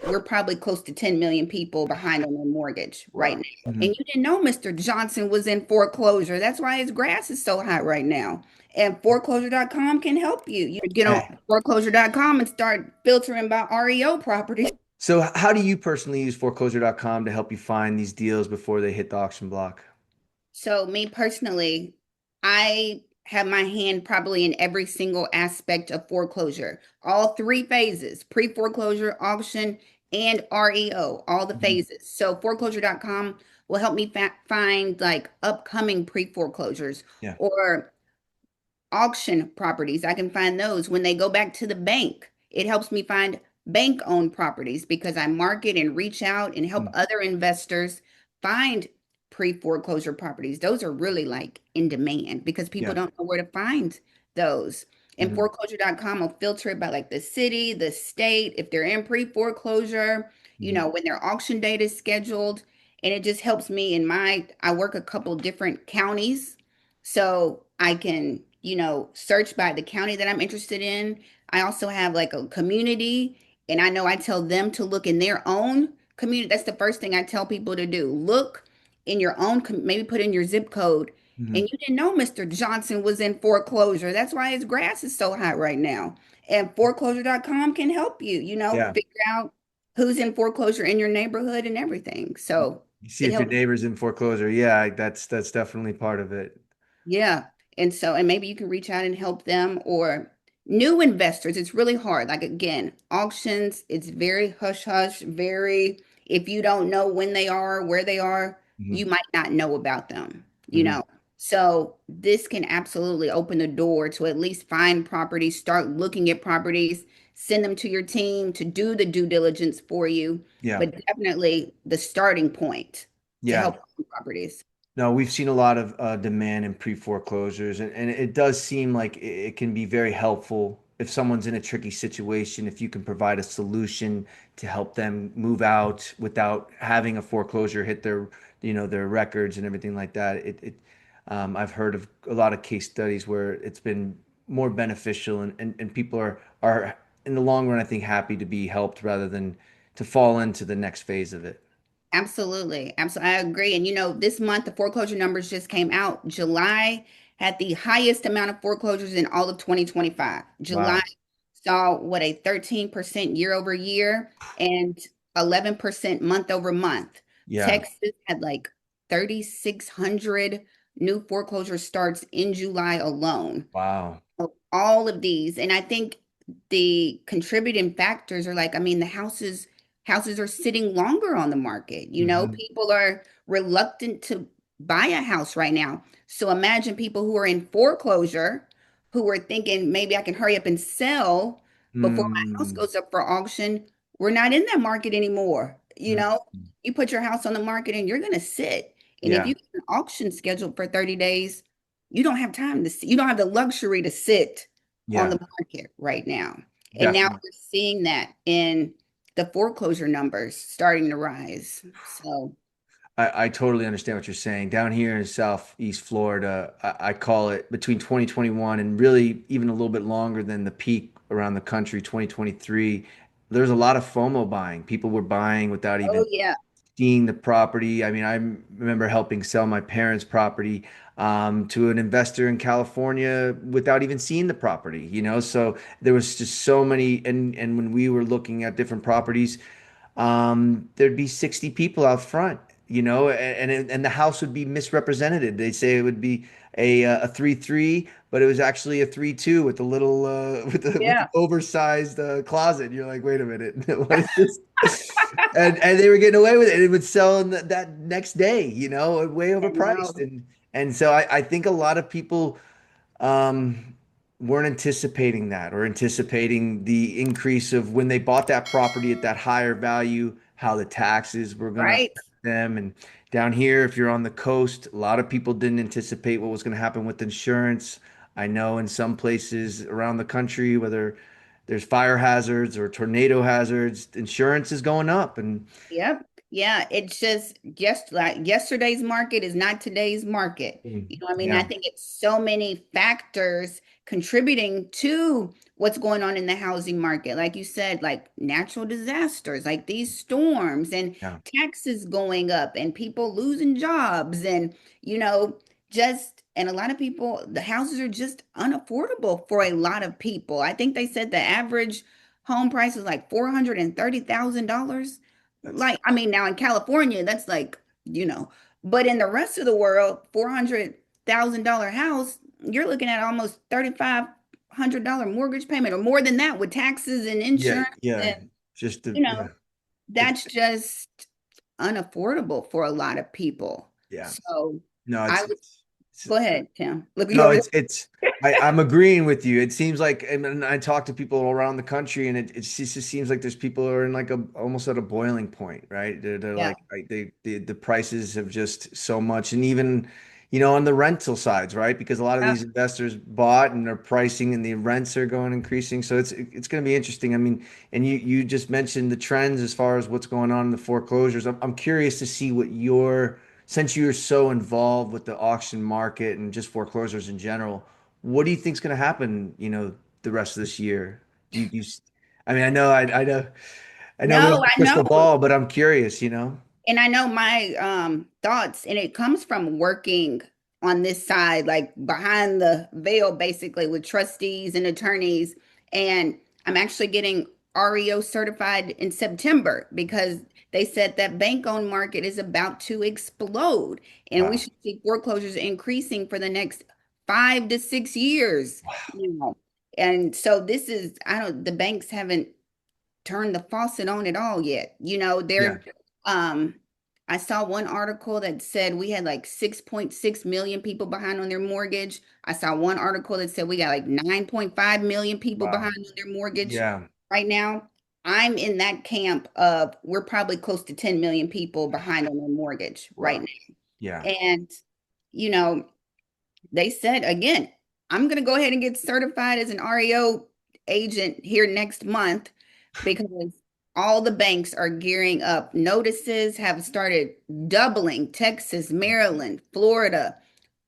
we're probably close to 10 million people behind on their mortgage right Wow. now. And you didn't know Mr. Johnson was in foreclosure. That's why his grass is so hot right now. And foreclosure.com can help you. You get on Hey. foreclosure.com and start filtering by REO properties. So how do you personally use foreclosure.com to help you find these deals before they hit the auction block? So, me personally, I have my hand probably in every single aspect of foreclosure, all three phases: pre foreclosure, auction, and REO, all the Mhm. phases. So, foreclosure.com will help me find like upcoming pre foreclosures Yeah. or auction properties. I can find those when they go back to the bank. It helps me find bank owned properties because I market and reach out and help Mm. other investors find pre foreclosure properties. Those are really like in demand because people Yeah. don't know where to find those. And Mhm. foreclosure.com will filter it by like the city, the state, if they're in pre foreclosure, Mhm. when their auction date is scheduled. And it just helps me in I work a couple different counties so I can, search by the county that I'm interested in. I also have like a community, and I know I tell them to look in their own community. That's the first thing I tell people to do. Look in your own, maybe put in your zip code. Mhm. And you didn't know Mr. Johnson was in foreclosure. That's why his grass is so hot right now. And foreclosure.com can help you, Yeah. figure out who's in foreclosure in your neighborhood and everything. So You see it if your helps. neighbor's in foreclosure. Yeah, that's definitely part of it. Yeah. And maybe you can reach out and help them or new investors. It's really hard. Like again, auctions, it's very hush hush, very, if you don't know when they are, where they are, Mhm. you might not know about them. Mhm. So this can absolutely open the door to at least find properties, start looking at properties, send them to your team to do the due diligence for you, Yeah. but definitely the starting point to Yeah. help find properties. No, we've seen a lot of demand in pre-foreclosures, and it does seem like it can be very helpful if someone's in a tricky situation, if you can provide a solution to help them move out without having a foreclosure hit their records and everything like that. I've heard of a lot of case studies where it's been more beneficial, and people are in the long run, I think, happy to be helped rather than to fall into the next phase of it. Absolutely. Absolutely. I agree. And this month the foreclosure numbers just came out. July had the highest amount of foreclosures in all of 2025. July Wow. saw what a 13% year over year and 11% month over month. Yeah. Texas had like 3,600 new foreclosure starts in July alone Wow. of all of these. And I think the contributing factors are like, I mean, the houses are sitting longer on the market. Hmm. People are reluctant to buy a house right now. So imagine people who are in foreclosure who are thinking maybe I can hurry up and sell before my house Mm. goes up for auction. We're not in that market anymore. Mm. You put your house on the market and you're going to sit. And if Yeah. you get an auction scheduled for 30 days, you don't have time to sit. You don't have the luxury to sit on Yeah. the market right now. And now Definitely. we're seeing that in the foreclosure numbers starting to rise. So, I totally understand what you're saying. Down here in Southeast Florida, I call it between 2021 and really even a little bit longer than the peak around the country, 2023. There's a lot of FOMO buying. People were buying without oh even yeah, seeing the property. I mean, I remember helping sell my parents' property to an investor in California without even seeing the property. So there was just so many, and when we were looking at different properties, there'd be 60 people out front, and the house would be misrepresented. They'd say it would be a 3-3, but it was actually a 3-2 with a little with the yeah, oversized closet. You're like, wait a minute, what is this? And they were getting away with it. It would sell in that next day, way I overpriced. know, And so I think a lot of people um, weren't anticipating that or anticipating the increase of when they bought that property at that higher value, how the taxes were going to right? affect them. And down here, if you're on the coast, a lot of people didn't anticipate what was going to happen with insurance. I know in some places around the country, whether there's fire hazards or tornado hazards, insurance is going up. And Yep. Yeah, it's just like yesterday's market is not today's market. You know what I mean? I Yeah. think it's so many factors contributing to what's going on in the housing market. Like you said, like natural disasters, like these storms and Yeah. taxes going up and people losing jobs and, you know, and a lot of people, the houses are just unaffordable for a lot of people. I think they said the average home price is like $430,000. That's Like, I mean, now in California, that's like, but in the rest of the world, $400,000 house, you're looking at almost $3,500 mortgage payment or more than that with taxes and yeah, insurance. yeah. And, Just the you know, yeah. It's that's just unaffordable for a lot of people. yeah. So No, I would it's go ahead, Tim. Look, you no, over there. I'm agreeing with you. It seems like, and I talk to people around the country, and just seems like there's people who are in like a almost at a boiling point, right? They're Yeah. like, the prices have just so much, and even, on the rental sides, right? Because a lot of Yeah. these investors bought and they're pricing, and the rents are going increasing. So it's going to be interesting. I mean, and you just mentioned the trends as far as what's going on in the foreclosures. I'm curious to see what your since you're so involved with the auction market and just foreclosures in general, what do you think's going to happen, the rest of this year? Do you I mean, I know we don't No, have a I crystal know. ball, but I'm curious. And I know my thoughts, and it comes from working on this side, like behind the veil, basically with trustees and attorneys. And I'm actually getting REO certified in September because they said that bank-owned market is about to explode, and we Wow. should see foreclosures increasing for the next 5 to 6 years. Wow. You know, and so this is, I don't, the banks haven't turned the faucet on at all yet. Yeah. Um, I saw one article that said we had like 6.6 million people behind on their mortgage. I saw one article that said we got like 9.5 million people Wow. behind on their mortgage Yeah. right now. I'm in that camp of we're probably close to 10 million people behind on their mortgage right Wow. now. Yeah. And, you know, they said again, I'm going to go ahead and get certified as an REO agent here next month because all the banks are gearing up. Notices have started doubling. Texas, Maryland, Florida,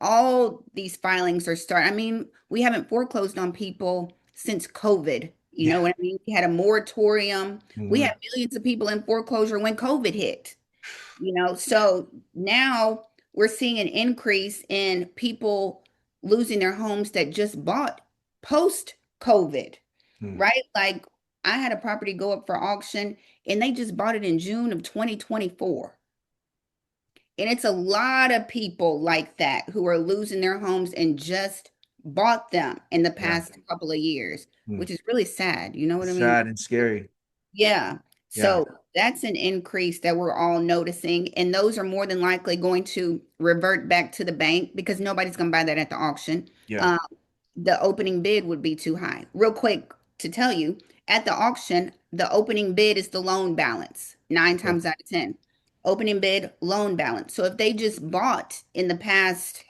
all these filings are starting. I mean, we haven't foreclosed on people since COVID. You know Yeah. what I mean? We had a moratorium. We Hmm. had millions of people in foreclosure when COVID hit. So now we're seeing an increase in people losing their homes that just bought post COVID, Hmm. right? Like I had a property go up for auction and they just bought it in June of 2024. And it's a lot of people like that who are losing their homes and just bought them in the Yeah. past couple of years, Hmm. which is really sad. You know what I It's mean? sad and scary. Yeah. Yeah. So that's an increase that we're all noticing. And those are more than likely going to revert back to the bank because nobody's going to buy that at the auction. Yeah. Um, the opening bid would be too high. Real quick to tell you, at the auction, the opening bid is the loan balance, nine Okay. times out of 10. Opening bid, loan balance. So if they just bought in the past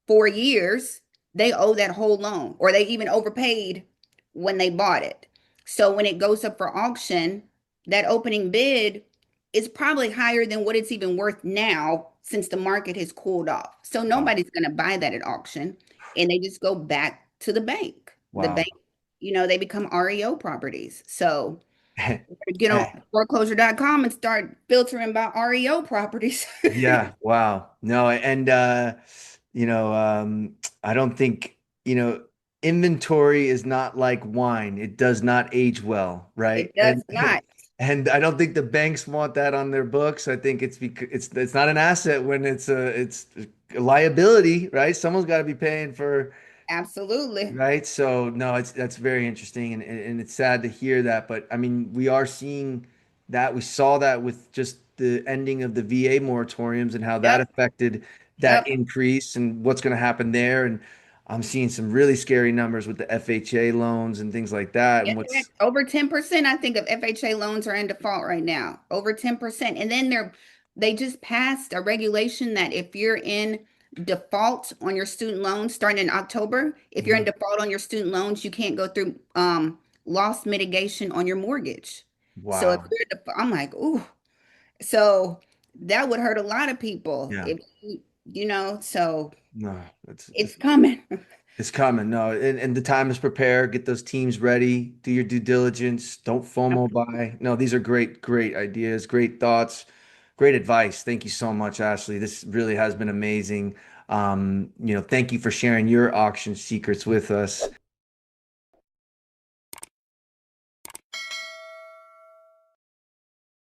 4 years, they owe that whole loan, or they even overpaid when they bought it. So when it goes up for auction, that opening bid is probably higher than what it's even worth now since the market has cooled off. So Wow. nobody's going to buy that at auction and they just go back to the bank. The Wow. bank, they become REO properties. So get on foreclosure.com and start filtering by REO properties. Yeah, wow. No, and you know, I don't think, inventory is not like wine. It does not age well, right? It does And not. and I don't think the banks want that on their books. I think it's because it's not an asset when it's a liability, right? Someone's got to be paying for. Absolutely. Right. So no, that's very interesting, and it's sad to hear that. But I mean, we are seeing that. We saw that with just the ending of the VA moratoriums and how that Yep. affected that Yep. increase and what's going to happen there. And I'm seeing some really scary numbers with the FHA loans and things like that. Yeah, And what's over 10%, I think, of FHA loans are in default right now. Over 10%. And then they just passed a regulation that if you're in default on your student loans starting in October, if you're in Mhm. default on your student loans, you can't go through loss mitigation on your mortgage. So if Wow. you're in default, I'm like, ooh. So that would hurt a lot of people Yeah. if so No, it's coming. it's coming. No, and the time is prepared. Get those teams ready. Do your due diligence. Don't FOMO buy. No, these are great, great ideas, great thoughts, great advice. Thank you so much, Ashley. This really has been amazing. Thank you for sharing your auction secrets with us.